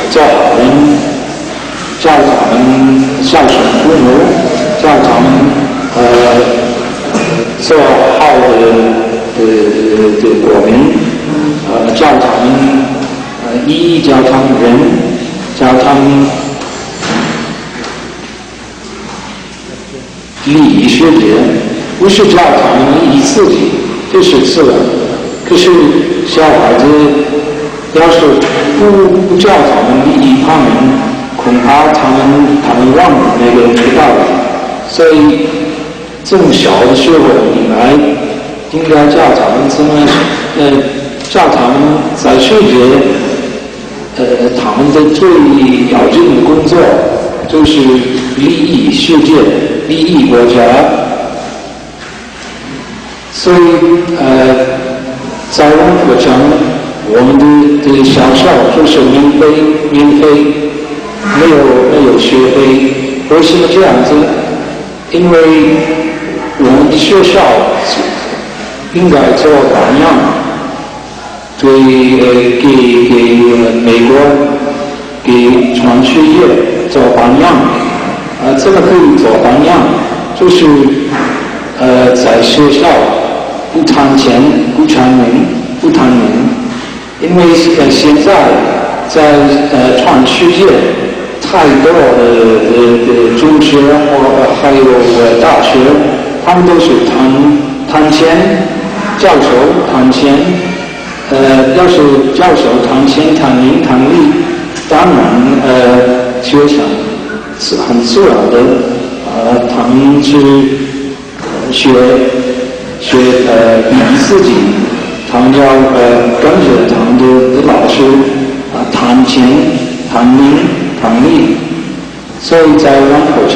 做好人，教他们孝顺父母，教他们做好的国民，教他们。教他们人，教他们利益世界，不是教他们利益自己，这是自然。可是小孩子要是不教他们利益他们，恐怕他们忘了那个道理。所以从小的时候应该教他们怎么教他们在世界。他们的最要紧的工作就是利益世界、利益国家。所以，在王普成，我们的小校就是免费，没有学费。为什么这样子？因为我们的学校应该做榜样。给美国、给全世界做榜样，怎么可以做榜样？就是在学校不谈钱、不谈名、不谈名，因为现在在全世界太多的中学或还有大学，他们都是谈钱，教授谈钱。要是教授谈钱、谈名、谈利，当然学生是很自然的，他们是学利益自己，他们要跟着他们的老师谈钱、谈名、谈利。所以在王普成，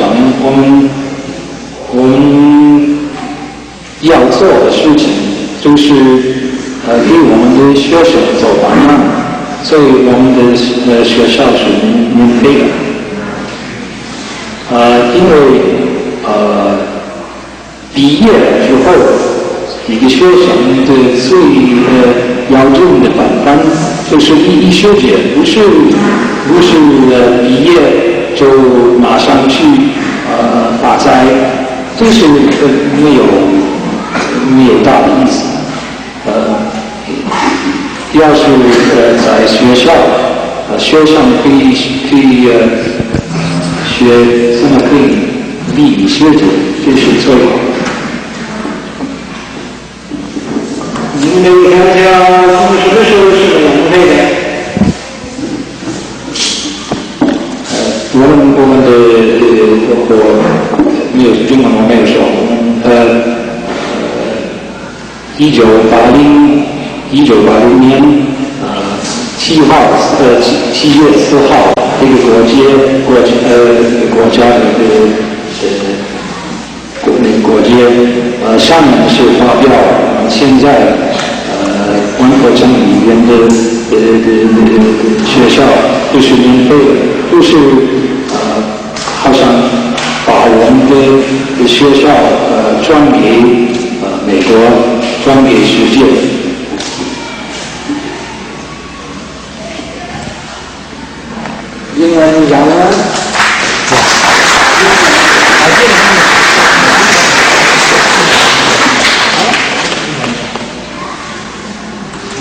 我们要做的事情就是给我们的学生做榜样，所以我们的学校是免费的。因为毕业之后，一个学生的最要紧的本分就是利益世界，不是毕业就马上去灾，都是没有大的意思。要是在学校，学生可以学怎么可以利益学者，这是最好的。您能讲讲从什么时候是个养配的？我们的没有中文我没有说，1980年7月4号，这个国家的国节，上面是发表现在关口城里面的学校都是免费的，都是好像把我们的学校转给美国，转给世界。英文讲呢？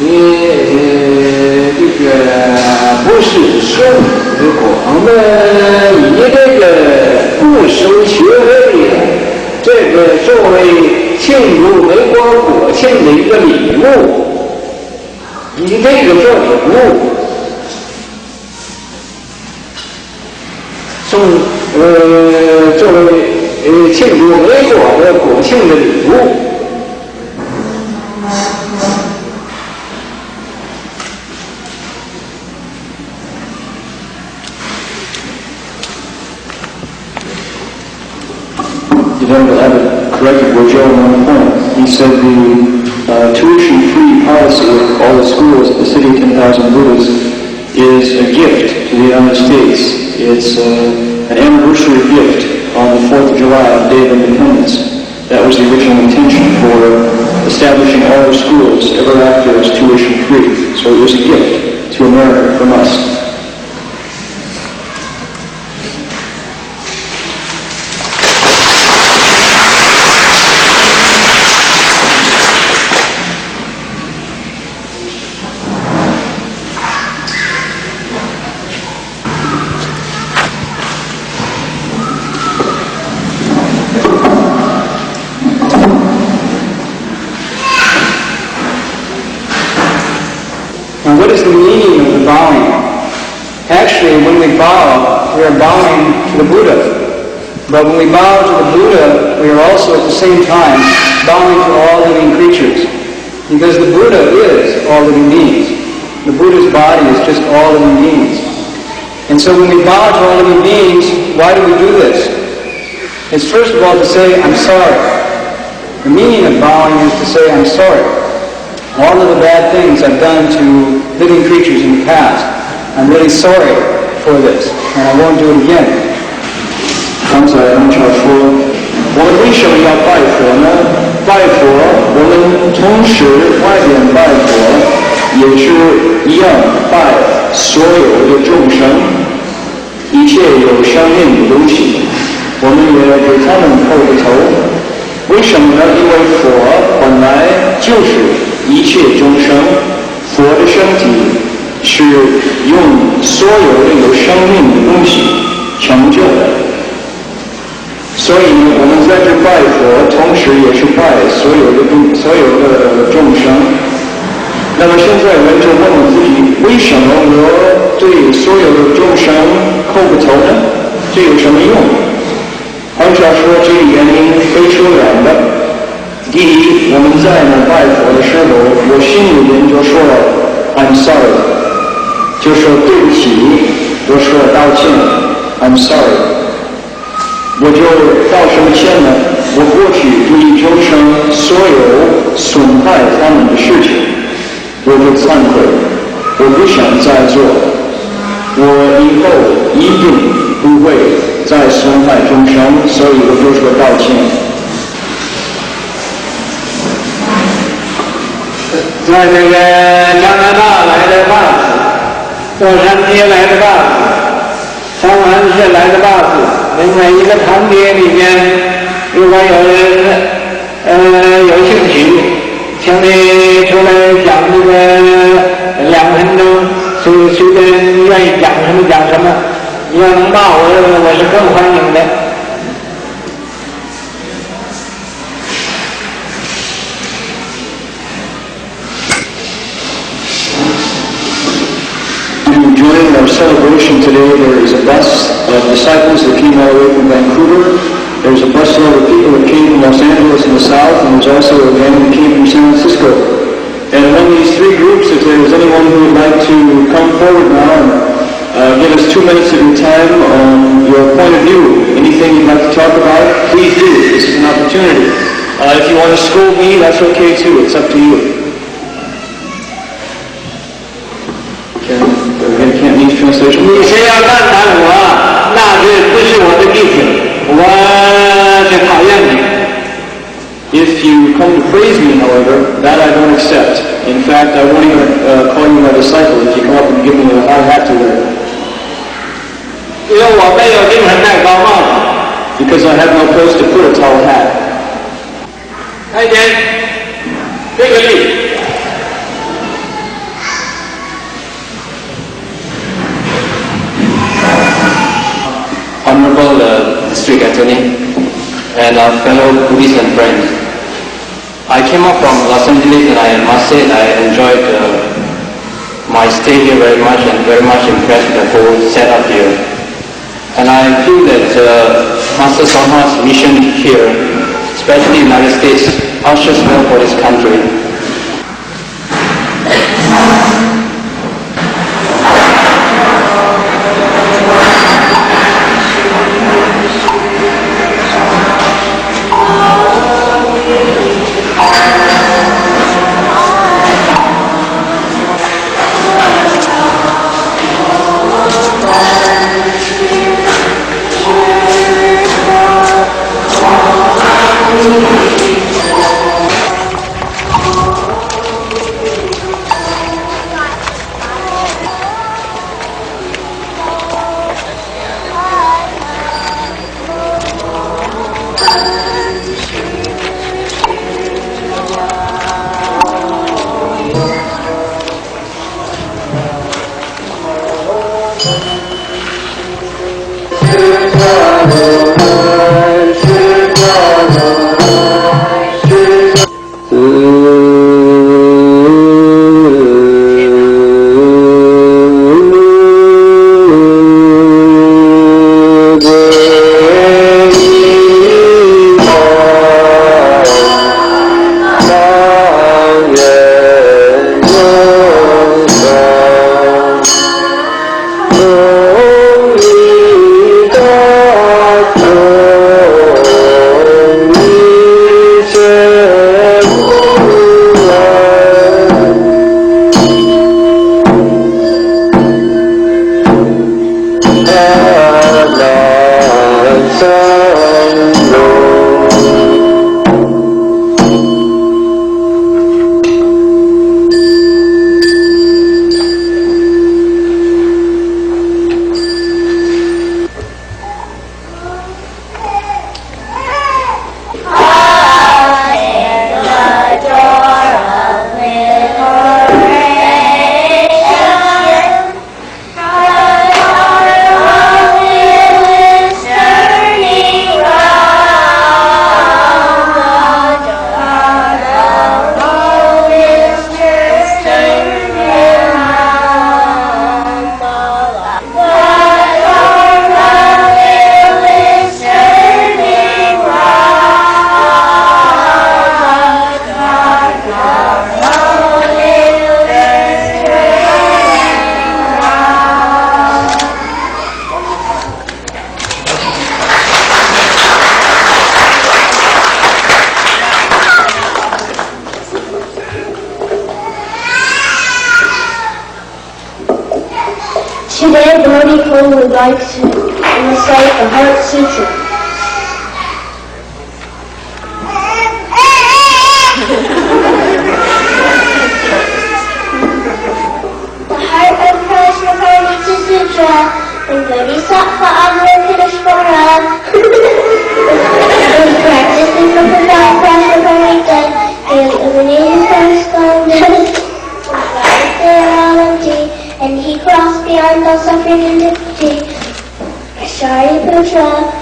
这个不是收光的，你这个不收学费，这个作为庆祝美国国庆的一个礼物，你这个做礼物，作为庆祝美国的国庆的礼物。Corrected Joe on one point. He said the tuition-free policy of all the schools at the City of 10,000 Buddhas is a gift to the United States. It's an anniversary gift on the 4th of July, the Day of Independence. That was the original intention for establishing all the schools ever after as tuition-free. So it was a gift to America from us. What is the meaning of the bowing? Actually, when we bow, we are bowing to the Buddha. But when we bow to the Buddha, we are also at the same time bowing to all living creatures. Because the Buddha is all living beings. The Buddha's body is just all living beings. And so when we bow to all living beings, why do we do this? It's first of all to say, I'm sorry. The meaning of bowing is to say, I'm sorry. All of the bad things I've done to living creatures in the past, I'm really sorry for this, and I won't do it again. 刚才我说，我们为什么要拜佛呢？拜佛，我们同时外边拜佛，也是一样拜所有的众生，一切有生命的东西，我们也给他们叩个头。为什么呢？因为佛本来就是一切众生，佛的身体是用所有的有生命的东西成就的，所以我们在这拜佛，同时也是拜所有的众生。那么现在人就问我自己，为什么我对所有的众生叩个头呢？这有什么用？按照说，这个原因非常然的。第一，我们在那拜佛的时候，我心里面就说 I'm sorry， 就说对不起，我说道歉 I'm sorry。我就道什么歉呢？我过去对众生所有损害他们的事情，我就忏悔，我不想再做，我以后一定不会再损害众生，所以我就说道歉。在这个加拿大来的巴士，洛杉矶来的巴士，三藩市来的巴士，每一个堂点里面，如果有人有兴趣，请你出来讲这个2分钟，随便愿意讲什么讲什么。你要能骂我是更欢迎的。During our celebration today, there is a bus of disciples that came all the way from Vancouver. There's a bus load of people that came from Los Angeles in the south, and there's also a gang that came from San Francisco. And among these three groups, if there is anyone who would like to come forward now and give us 2 minutes of your time on your point of view, anything you'd like to talk about, please do. This is an opportunity. If you want to scold me, that's okay too. It's up to you. Cantonese translation. 你谁要赞叹我，那这不是我的弟子，我是讨厌你。If you come to praise me, however, that I don't accept. In fact, I won't even call you my disciple if you come up and give me a hard hat to wear. 因为我没有地方戴高帽子。Because I have no place to put a tall hat. 看见这个例子。Honorable District Attorney and our fellow Buddhists and friends. I came up from Los Angeles and I must say I enjoyed my stay here very much and very much impressed with the whole setup here. And I feel that Master Sangha's mission here, especially in the United States, ushers well for this country. Today, Brody Cole would like to recite the Heart Sutra. The heart of Christ, the Heart Sutra, and Bodhisattva Avalokiteshvara, we cross beyond all suffering and difficulty. Shariputra,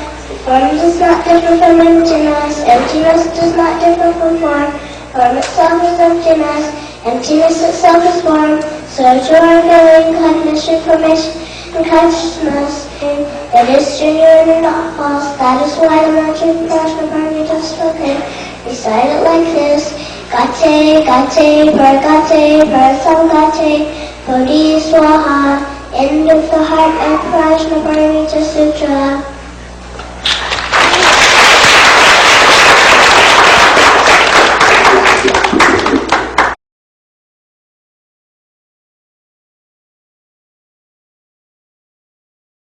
form does not differ from emptiness, emptiness does not differ from form, form itself is emptiness, emptiness itself is form, so joy, feeling, kindness, information, and consciousness, it is genuine and not false. That is why the mantra Prajnaparmita is spoken. Recite it like this: Gate, Gate, Prasangate, Bodhi Swaha. End of the heart of Prajnaparmita Sutra.